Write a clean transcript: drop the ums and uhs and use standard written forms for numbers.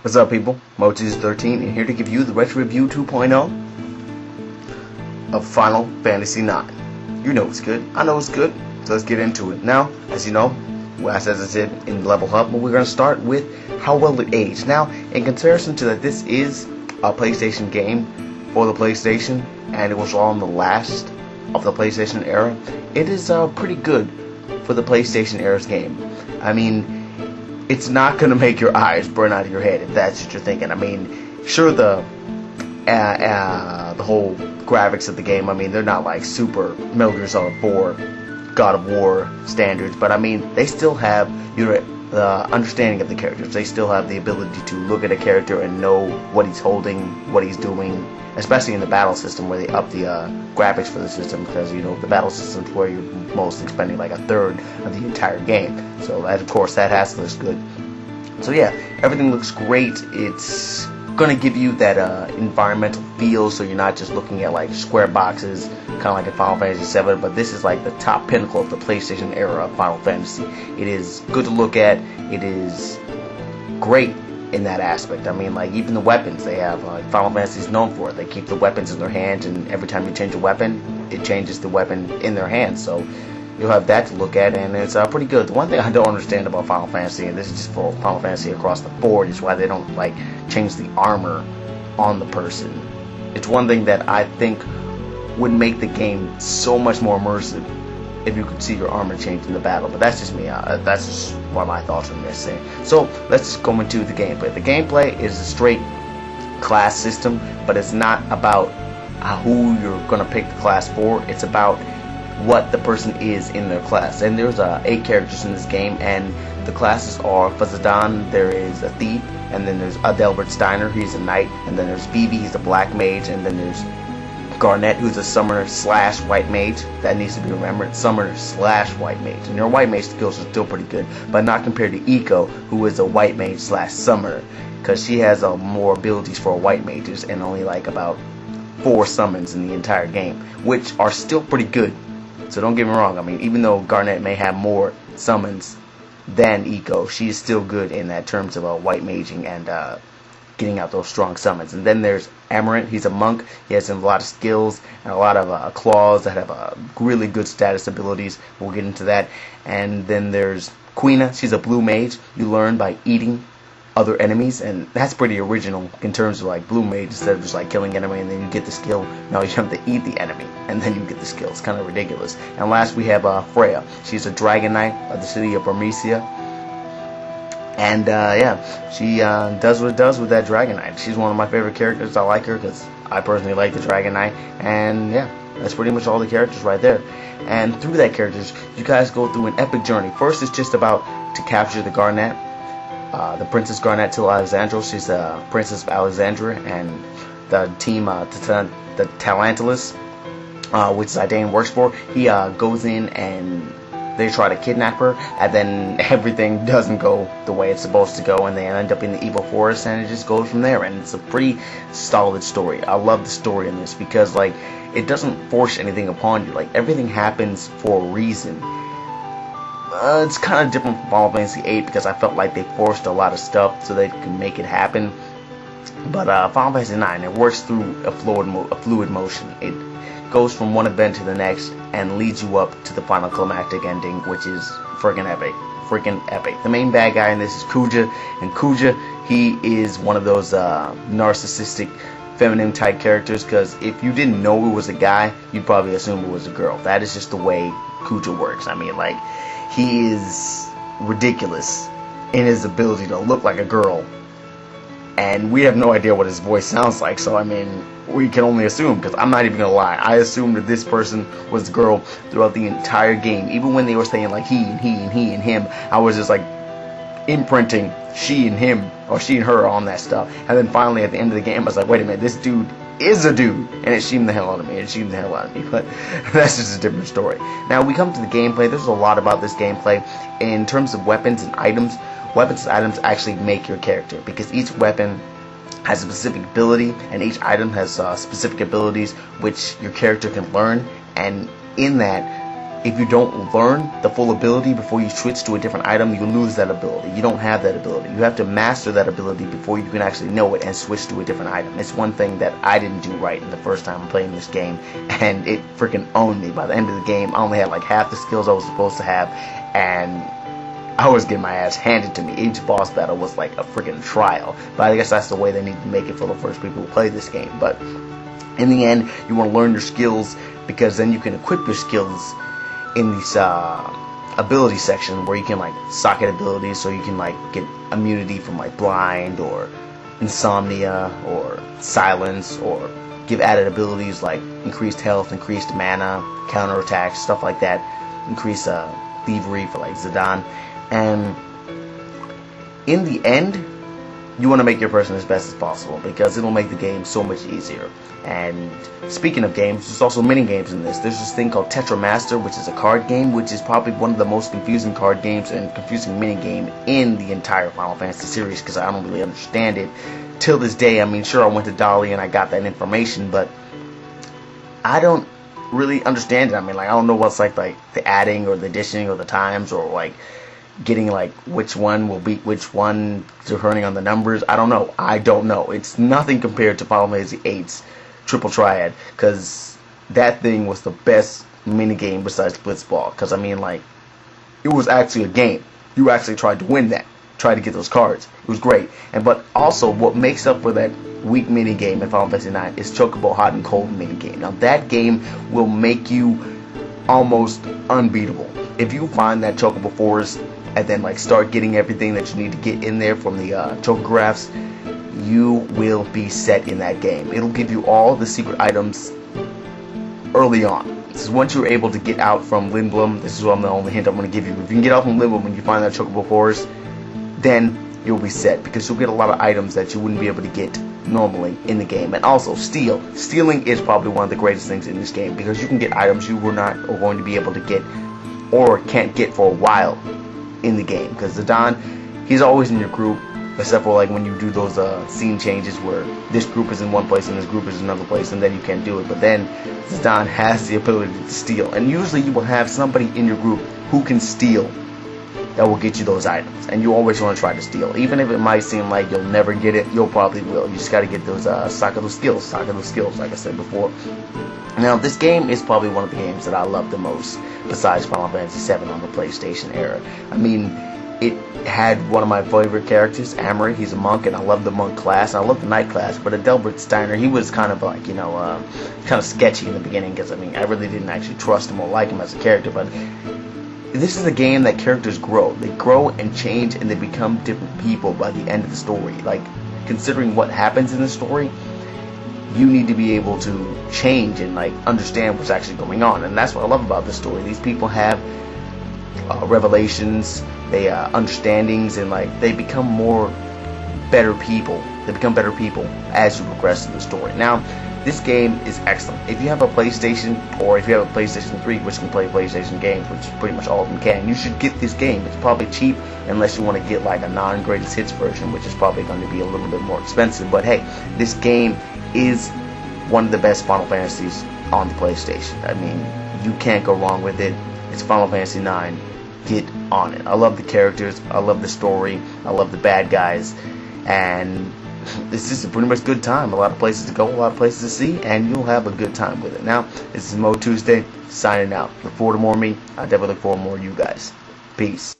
What's up, people? Motis13 and here to give you the Retro Review 2.0 of Final Fantasy IX. You know it's good. I know it's good. So let's get into it. Now, as you know, as I said in Level Hub, we're going to start with how well it aged. Now, in comparison to that, this is a PlayStation game for the PlayStation, and it was on the last of the PlayStation era. It is pretty good for the PlayStation era's game. I mean, it's not going to make your eyes burn out of your head if that's what you're thinking. I mean, sure, the whole graphics of the game, I mean, they're not like super Metal Gear Solid 4 God of War standards, but I mean, they still have the understanding of the characters. They still have the ability to look at a character and know what he's holding, what he's doing, especially in the battle system where they up the graphics for the system, because you know the battle system's where you're mostly spending like a third of the entire game. So that, of course, that has to look good. So yeah, everything looks great. It's gonna give you that environmental feel, so you're not just looking at like square boxes, kind of like in Final Fantasy VII. But this is like the top pinnacle of the PlayStation era of Final Fantasy. It is good to look at. It is great in that aspect. I mean, like even the weapons they have, Final Fantasy is known for it. They keep the weapons in their hands, and every time you change a weapon, it changes the weapon in their hands. So you'll have that to look at, and it's pretty good. The one thing I don't understand about Final Fantasy, and this is just for Final Fantasy across the board, is why they don't like change the armor on the person. It's one thing that I think would make the game so much more immersive if you could see your armor change in the battle. But that's just me. That's just one of my thoughts on this thing. So let's just go into the gameplay. The gameplay is a straight class system, but it's not about who you're gonna pick the class for. It's about what the person is in their class. And there's 8 characters in this game, and the classes are Fuzzadan, there is a thief, and then there's Adelbert Steiner, he's a knight, and then there's Vivi, he's a black mage, and then there's Garnet, who's a summoner slash white mage. That needs to be remembered, summoner slash white mage. And your white mage skills are still pretty good, but not compared to Eiko, who is a white mage slash summoner, because she has more abilities for white mages and only like about 4 summons in the entire game, which are still pretty good. So don't get me wrong, I mean, even though Garnet may have more summons than Eiko, she is still good in that terms of white maging and getting out those strong summons. And then there's Amarant, he's a monk, he has a lot of skills and a lot of claws that have really good status abilities. We'll get into that. And then there's Quina, she's a blue mage. You learn by eating other enemies, and that's pretty original in terms of like blue mage. Instead of just like killing enemy and then you get the skill, now you have to eat the enemy and then you get the skill. It's kind of ridiculous. And last we have Freya. She's a dragon knight of the city of Burmecia, and yeah, she does what it does with that dragon knight. She's one of my favorite characters. I like her because I personally like the dragon knight, and yeah, that's pretty much all the characters right there. And through that characters, you guys go through an epic journey. First, it's just about to capture the Garnet. The Princess Garnet till Alexandria. She's the Princess of Alexandria, and the team, the Talantalus, which Zidane works for, he goes in and they try to kidnap her, and then everything doesn't go the way it's supposed to go, and they end up in the evil forest, and it just goes from there. And it's a pretty solid story. I love the story in this because like it doesn't force anything upon you. Like everything happens for a reason. It's kind of different from Final Fantasy VIII because I felt like they forced a lot of stuff so they could make it happen. But Final Fantasy IX, it works through a fluid motion. It goes from one event to the next and leads you up to the final climactic ending, which is freaking epic. The main bad guy in this is Kuja, and Kuja, he is one of those narcissistic, feminine type characters, because if you didn't know it was a guy, you'd probably assume it was a girl. That is just the way Kuja works. I mean, like, he is ridiculous in his ability to look like a girl, and we have no idea what his voice sounds like, so I mean, we can only assume, because I'm not even gonna lie, I assumed that this person was a girl throughout the entire game. Even when they were saying like he and he and he and him, I was just like imprinting she and him or she and her on that stuff. And then finally at the end of the game I was like, wait a minute, this dude is a dude, and it shamed the hell out of me. But that's just a different story. Now we come to the gameplay. There's a lot about this gameplay in terms of weapons and items. Weapons and items actually make your character, because each weapon has a specific ability, and each item has specific abilities which your character can learn. And in that, if you don't learn the full ability before you switch to a different item, you lose that ability. You don't have that ability. You have to master that ability before you can actually know it and switch to a different item. It's one thing that I didn't do right in the first time playing this game, and it freaking owned me. By the end of the game, I only had like half the skills I was supposed to have, and I was getting my ass handed to me. Each boss battle was like a freaking trial. But I guess that's the way they need to make it for the first people who play this game. But in the end, you want to learn your skills, because then you can equip your skills in this ability section where you can like socket abilities, so you can like get immunity from like blind or insomnia or silence, or give added abilities like increased health, increased mana, counterattack, stuff like that, increase thievery for like Zidane. And in the end, you want to make your person as best as possible, because it'll make the game so much easier. And speaking of games, there's also mini games in this. There's this thing called Tetra Master, which is a card game, which is probably one of the most confusing card games and confusing mini game in the entire Final Fantasy series, because I don't really understand it till this day. I mean, sure, I went to Dolly and I got that information, but I don't really understand it. I mean, like, I don't know what's like the adding or the additioning or the times, or like getting like which one will beat which one depending on the numbers. I don't know. It's nothing compared to Final Fantasy VIII's Triple Triad, because that thing was the best mini game besides Blitzball. Because I mean, like, it was actually a game. You actually tried to win that, tried to get those cards. It was great. But also, what makes up for that weak mini game in Final Fantasy IX is Chocobo Hot and Cold mini game. Now that game will make you almost unbeatable if you find that Chocobo Forest and then like start getting everything that you need to get in there from the chocographs. You will be set in that game. It'll give you all the secret items early on. This is once you're able to get out from Lindblum. This is the only hint I'm going to give you. If you can get out from Lindblum when you find that Chocobo Forest, then you'll be set, because you'll get a lot of items that you wouldn't be able to get normally in the game. And also, stealing is probably one of the greatest things in this game, because you can get items you were not going to be able to get or can't get for a while in the game. Because Zidane, he's always in your group, except for like when you do those scene changes where this group is in one place and this group is in another place, and then you can't do it. But then Zidane has the ability to steal, and usually you will have somebody in your group who can steal, that will get you those items, and you always want to try to steal. Even if it might seem like you'll never get it, you'll probably will. You just got to get those stock of those skills, like I said before. Now, this game is probably one of the games that I love the most, besides Final Fantasy VII on the PlayStation era. I mean, it had one of my favorite characters, Amory. He's a monk, and I love the monk class. I love the knight class, but Adelbert Steiner, he was kind of like, kind of sketchy in the beginning, because, I mean, I really didn't actually trust him or like him as a character. But this is a game that characters grow. They grow and change, and they become different people by the end of the story. Like, considering what happens in the story, you need to be able to change and like understand what's actually going on. And that's what I love about this story. These people have revelations, they understandings, and like they become better people. They become better people as you progress in the story. Now, this game is excellent. If you have a PlayStation, or if you have a PlayStation 3, which can play PlayStation games, which pretty much all of them can, you should get this game. It's probably cheap, unless you want to get like a non-greatest hits version, which is probably going to be a little bit more expensive. But hey, this game is one of the best Final Fantasies on the PlayStation. I mean, you can't go wrong with it. It's Final Fantasy IX. Get on it. I love the characters. I love the story. I love the bad guys. And it's just a pretty much good time. A lot of places to go, a lot of places to see, and you'll have a good time with it. Now, this is Mo Tuesday, signing out. Look forward to more of me. I definitely look forward to more of you guys. Peace.